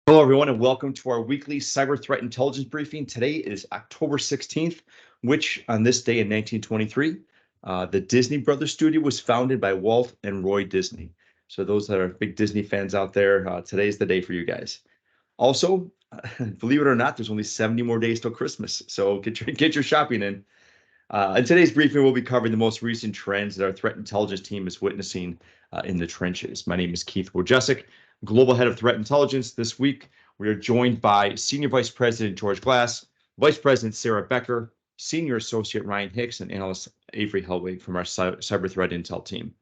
Hello, everyone, and welcome to our weekly cyber threat intelligence briefing. Today is October 16th, which on this day in 1923, the Disney Brothers studio was founded by Walt and Roy Disney. So those that are big Disney fans out there, today's the day for you guys. Also, believe it or not, there's only 70 more days till Christmas. So get your shopping in. In today's briefing, we'll be covering the most recent trends that our threat intelligence team is witnessing in the trenches. My name is Keith Wojcicki, Global Head of Threat Intelligence. This week, we are joined by Senior Vice President George Glass, Vice President Sarah Becker, Senior Associate Ryan Hicks, and Analyst Avery Hellwig from our Cyber Threat Intel team.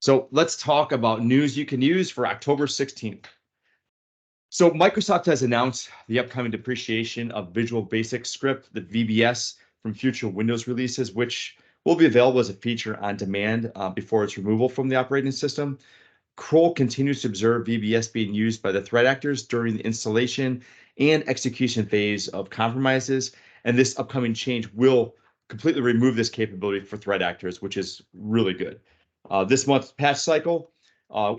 So let's talk about news you can use for October 16th. So Microsoft has announced the upcoming depreciation of Visual Basic Script, the VBS, from future Windows releases, which will be available as a feature on demand before its removal from the operating system. Kroll continues to observe VBS being used by the threat actors during the installation and execution phase of compromises, and this upcoming change will completely remove this capability for threat actors, which is really good. This month's patch cycle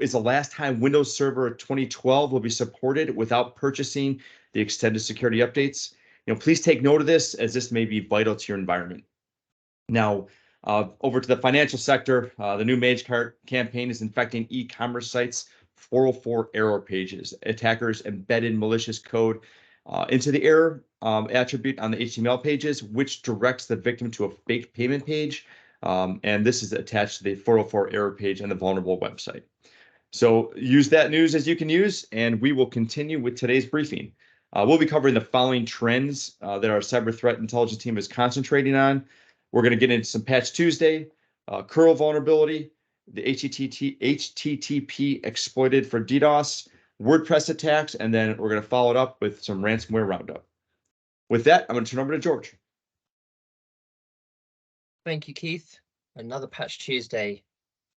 is the last time Windows Server 2012 will be supported without purchasing the extended security updates. Please take note of this, as this may be vital to your environment. Now, over to the financial sector, the new Mage campaign is infecting e-commerce sites 404 error pages. Attackers embedded malicious code into the error attribute on the HTML pages, which directs the victim to a fake payment page. And this is attached to the 404 error page on the vulnerable website. So use that news as you can use, and we will continue with today's briefing. We'll be covering the following trends that our cyber threat intelligence team is concentrating on. We're going to get into some Patch Tuesday, curl vulnerability, the HTTP exploited for DDoS, WordPress attacks, and then we're going to follow it up with some ransomware roundup. With that, I'm going to turn over to George. Thank you, Keith. Another Patch Tuesday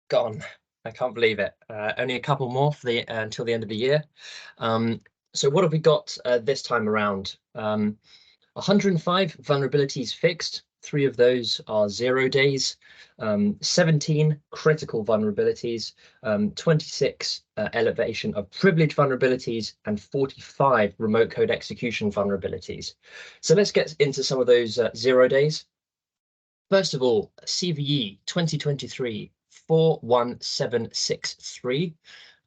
gone. I can't believe it. Only a couple more for the until the end of the year. So what have we got this time around? 105 vulnerabilities fixed. 3 of those are 0 days. 17 critical vulnerabilities. 26 elevation of privilege vulnerabilities, and 45 remote code execution vulnerabilities. So let's get into some of those 0 days. First of all, CVE 2023 41763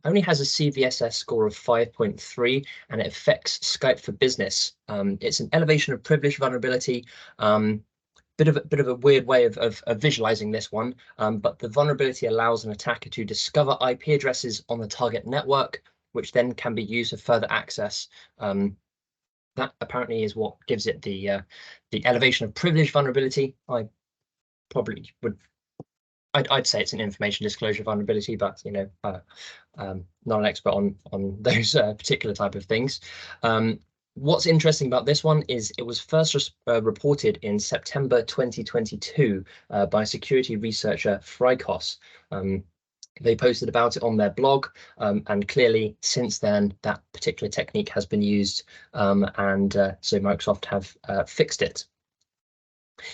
only has a CVSS score of 5.3, and it affects Skype for Business. It's an elevation of privilege vulnerability. Bit of a weird way of visualizing this one, but the vulnerability allows an attacker to discover IP addresses on the target network, which then can be used for further access. That apparently is what gives it the elevation of privilege vulnerability. I probably would. I'd say it's an information disclosure vulnerability, but not an expert on those particular type of things. What's interesting about this one is it was first reported in September 2022 by security researcher Frykos. They posted about it on their blog, and clearly since then that particular technique has been used, and so Microsoft have fixed it.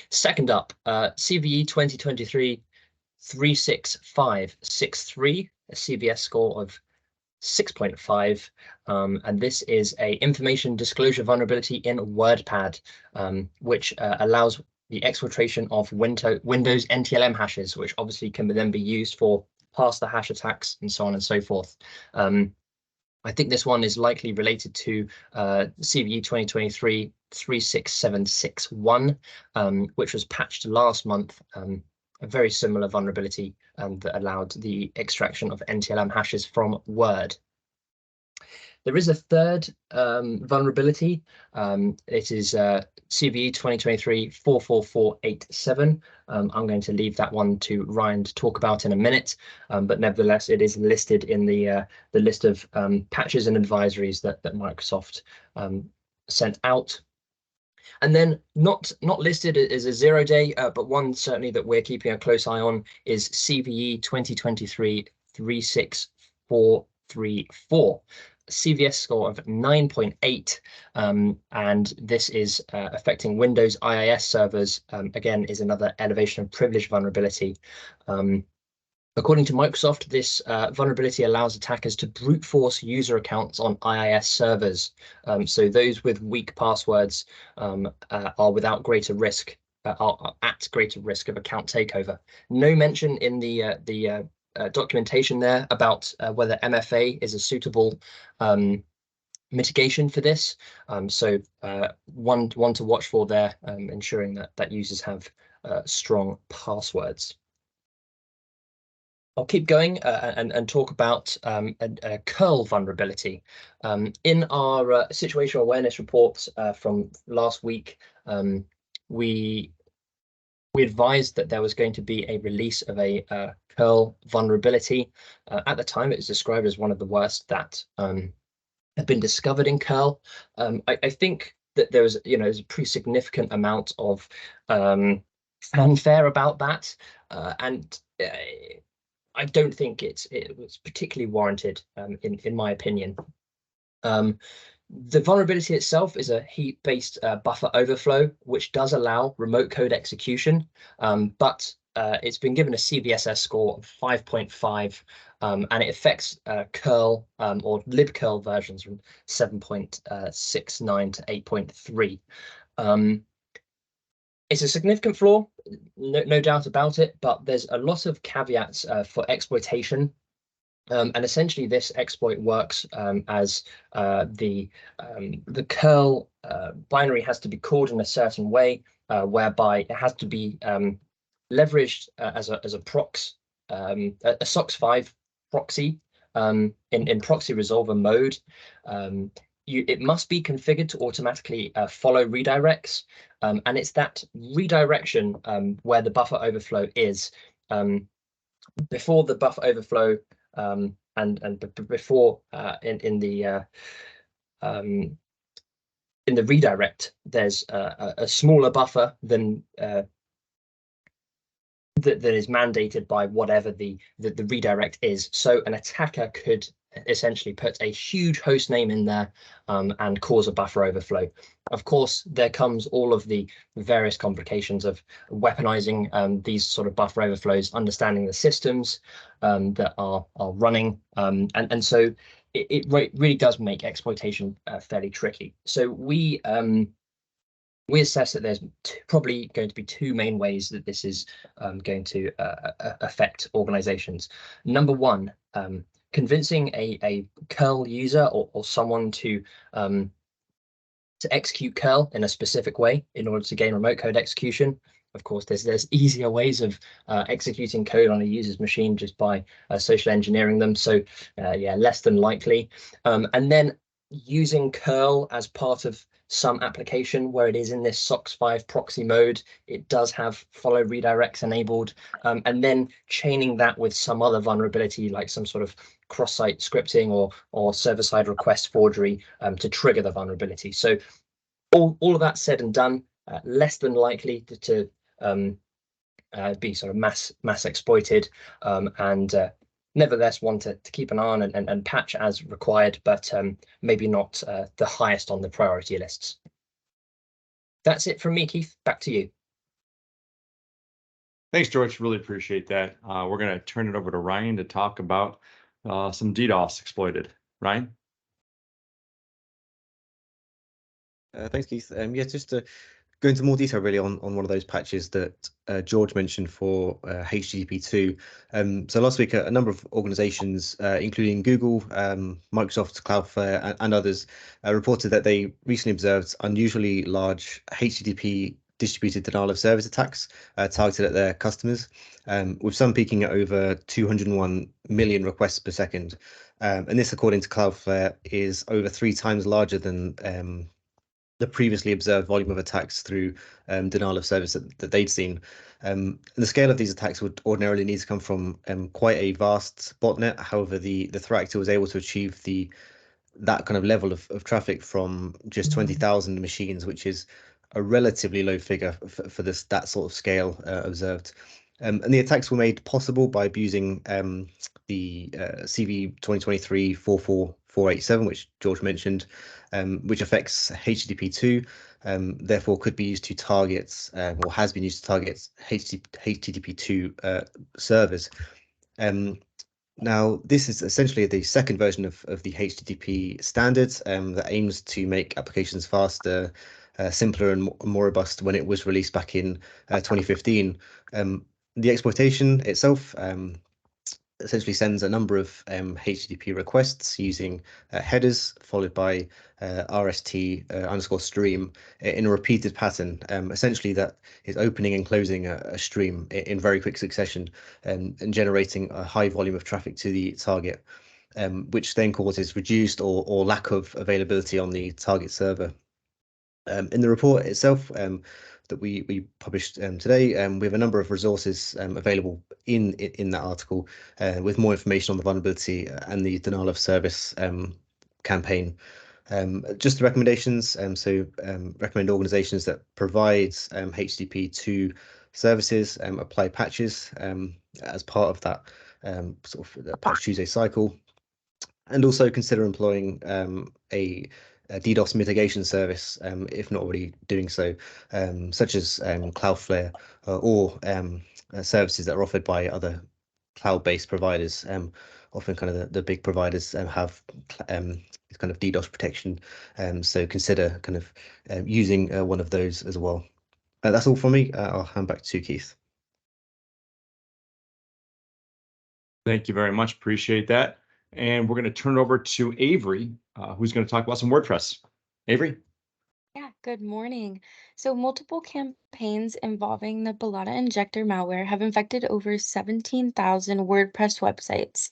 Second up, CVE 2023 36563, a CVS score of 6.5, and this is a information disclosure vulnerability in WordPad, which allows the exfiltration of Windows NTLM hashes, which obviously can then be used for pass the hash attacks and so on and so forth. I think this one is likely related to CVE 2023 36761, which was patched last month. A very similar vulnerability that allowed the extraction of NTLM hashes from Word. There is a third vulnerability. It is CVE 2023 44487. I'm going to leave that one to Ryan to talk about in a minute, but nevertheless, it is listed in the list of patches and advisories that Microsoft sent out. And then not listed as a 0 day, but one certainly that we're keeping a close eye on is CVE 2023 36434. CVS score of 9.8, and this is affecting Windows IIS servers. Again, is another elevation of privilege vulnerability. According to Microsoft, this vulnerability allows attackers to brute force user accounts on IIS servers. So those with weak passwords are without greater risk, are at greater risk of account takeover. No mention in the documentation there about whether MFA is a suitable mitigation for this. So one to watch for there, ensuring that users have strong passwords. I'll keep going and talk about a curl vulnerability. In our situational awareness reports from last week, we advised that there was going to be a release of a curl vulnerability. At the time, it was described as one of the worst that had been discovered in curl. I think that there was, there's a pretty significant amount of fanfare about that, and I don't think it was particularly warranted, in my opinion. The vulnerability itself is a heap-based buffer overflow, which does allow remote code execution, but it's been given a CVSS score of 5.5, and it affects curl or libcurl versions from 7.69 to 8.3. It's a significant flaw, no doubt about it, but there's a lot of caveats for exploitation. And essentially, this exploit works as the curl binary has to be called in a certain way, whereby it has to be leveraged as a prox, a SOX5 proxy in proxy resolver mode. It must be configured to automatically follow redirects, and it's that redirection where the buffer overflow is. Before the buffer overflow and before in the redirect, there's a smaller buffer than that is mandated by whatever the redirect is. So an attacker could essentially put a huge host name in there and cause a buffer overflow. Of course, there comes all of the various complications of weaponizing these sort of buffer overflows, understanding the systems that are running, and so it really does make exploitation fairly tricky. So we assess that there's probably going to be two main ways that this is going to affect organizations. Number one, convincing a curl user or someone to execute curl in a specific way in order to gain remote code execution. Of course, there's easier ways of executing code on a user's machine just by social engineering them. So yeah, less than likely. And then using curl as part of some application where it is in this SOX5 proxy mode, it does have follow redirects enabled, and then chaining that with some other vulnerability like some sort of cross-site scripting or server-side request forgery to trigger the vulnerability. So all of that said and done, less than likely to be sort of mass exploited, and nevertheless one to keep an eye on and patch as required, but maybe not the highest on the priority lists. That's it from me, Keith. Back to you. Thanks, George. Really appreciate that. We're going to turn it over to Ryan to talk about some DDoS exploited. Ryan? Thanks, Keith. Yeah, just to go into more detail really on one of those patches that George mentioned for HTTP2. So last week, a number of organizations, including Google, Microsoft, Cloudflare, and others, reported that they recently observed unusually large HTTP distributed denial of service attacks targeted at their customers, with some peaking at over 201 million requests per second. And this, according to Cloudflare, is over 3 times larger than the previously observed volume of attacks through denial of service that they'd seen. The scale of these attacks would ordinarily need to come from quite a vast botnet. However, the threat actor was able to achieve that kind of level of traffic from just 20,000 machines, which is a relatively low figure for that sort of scale observed. And the attacks were made possible by abusing the CV 2023-44487, which George mentioned, which affects HTTP2, therefore could be used to target, or has been used to target HTTP2 servers. Now, this is essentially the second version of the HTTP standard that aims to make applications faster, simpler, and more robust when it was released back in 2015. The exploitation itself essentially sends a number of HTTP requests using headers followed by RST underscore stream in a repeated pattern. Essentially, that is opening and closing a stream in very quick succession and generating a high volume of traffic to the target, which then causes reduced or lack of availability on the target server. In the report itself that we published today, we have a number of resources available in that article with more information on the vulnerability and the denial of service campaign. Just the recommendations, recommend organizations that provide HTTP to services apply patches as part of that sort of the Patch Tuesday cycle, and also consider employing a DDoS mitigation service if not already doing so, such as Cloudflare or services that are offered by other cloud-based providers. Often kind of the big providers have kind of DDoS protection, so consider kind of using one of those as well. That's all from me. I'll hand back to Keith. Thank you very much. Appreciate that. And we're going to turn it over to Avery, who's going to talk about some WordPress. Avery? Yeah, good morning. So multiple campaigns involving the Balada Injector malware have infected over 17,000 WordPress websites.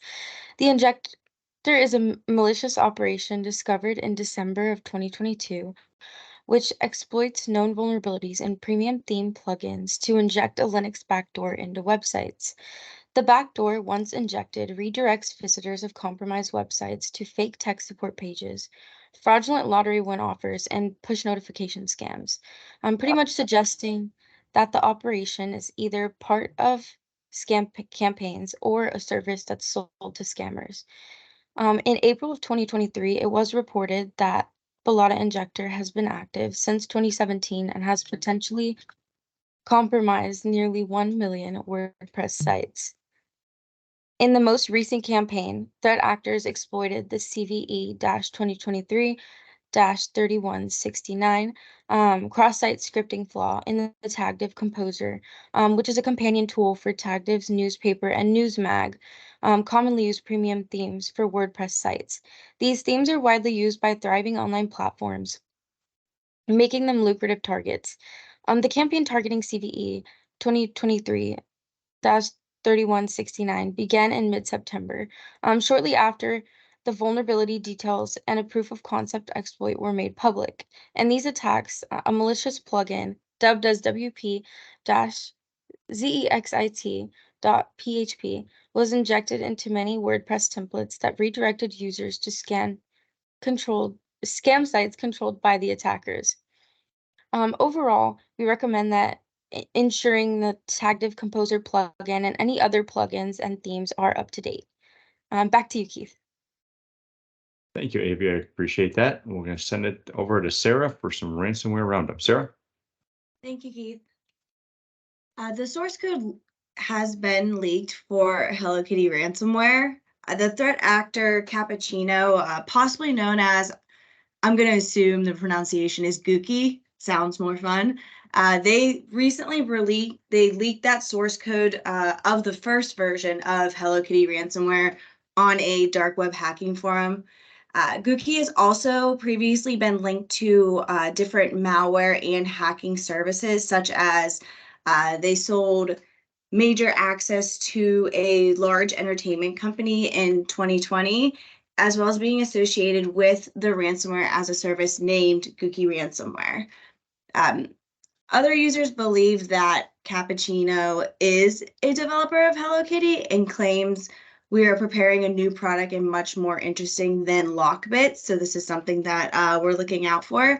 The Injector is a malicious operation discovered in December of 2022, which exploits known vulnerabilities in premium theme plugins to inject a Linux backdoor into websites. The backdoor, once injected, redirects visitors of compromised websites to fake tech support pages, fraudulent lottery win offers, and push notification scams. I'm pretty much suggesting that the operation is either part of scam campaigns or a service that's sold to scammers. In April of 2023, it was reported that Balada Injector has been active since 2017 and has potentially compromised nearly 1 million WordPress sites. In the most recent campaign, threat actors exploited the CVE-2023-3169 cross-site scripting flaw in the TagDiv Composer, which is a companion tool for TagDiv's newspaper and newsmag, commonly used premium themes for WordPress sites. These themes are widely used by thriving online platforms, making them lucrative targets. The campaign targeting CVE 2023-3169 began in mid-September, shortly after the vulnerability details and a proof of concept exploit were made public. In these attacks, a malicious plugin dubbed as WP-ZEXIT.php was injected into many WordPress templates that redirected users to scam sites controlled by the attackers. Overall, we recommend that ensuring the TagDiv Composer plugin and any other plugins and themes are up to date. Back to you, Keith. Thank you, Avery. I appreciate that. We're going to send it over to Sarah for some ransomware roundup. Sarah? Thank you, Keith. The source code has been leaked for Hello Kitty ransomware. The threat actor Cappuccino, possibly known as, I'm going to assume the pronunciation is Gookie, sounds more fun. They recently leaked that source code of the first version of Hello Kitty ransomware on a dark web hacking forum. Gookie has also previously been linked to different malware and hacking services, such as they sold major access to a large entertainment company in 2020, as well as being associated with the ransomware as a service named Gookie Ransomware. Other users believe that Cappuccino is a developer of Hello Kitty and claims we are preparing a new product and much more interesting than Lockbit. So this is something that we're looking out for.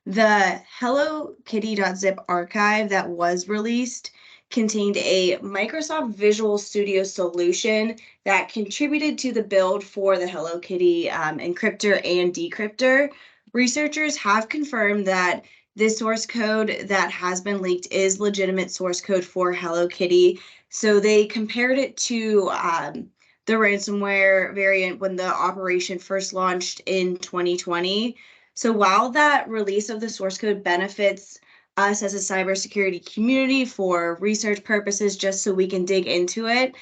The HelloKitty.zip archive that was released contained a Microsoft Visual Studio solution that contributed to the build for the Hello Kitty encryptor and decryptor. Researchers have confirmed that This source code that has been leaked is legitimate source code for Hello Kitty. So they compared it to the ransomware variant when the operation first launched in 2020. So while that release of the source code benefits us as a cybersecurity community for research purposes, just so we can dig into it,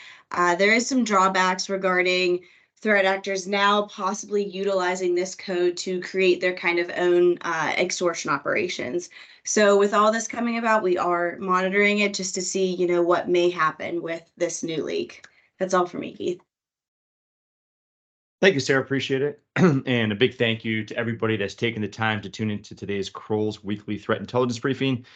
there is some drawbacks regarding threat actors now possibly utilizing this code to create their kind of own extortion operations. So with all this coming about, we are monitoring it just to see, you know, what may happen with this new leak. That's all for me, Keith. Thank you, Sarah. Appreciate it. And a big thank you to everybody that's taken the time to tune into today's Kroll's weekly threat intelligence briefing.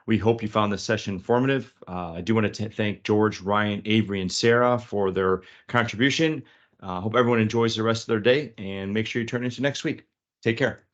We hope you found this session informative. I do want to thank George, Ryan, Avery, and Sarah for their contribution. Hope everyone enjoys the rest of their day, and make sure you turn into next week. Take care.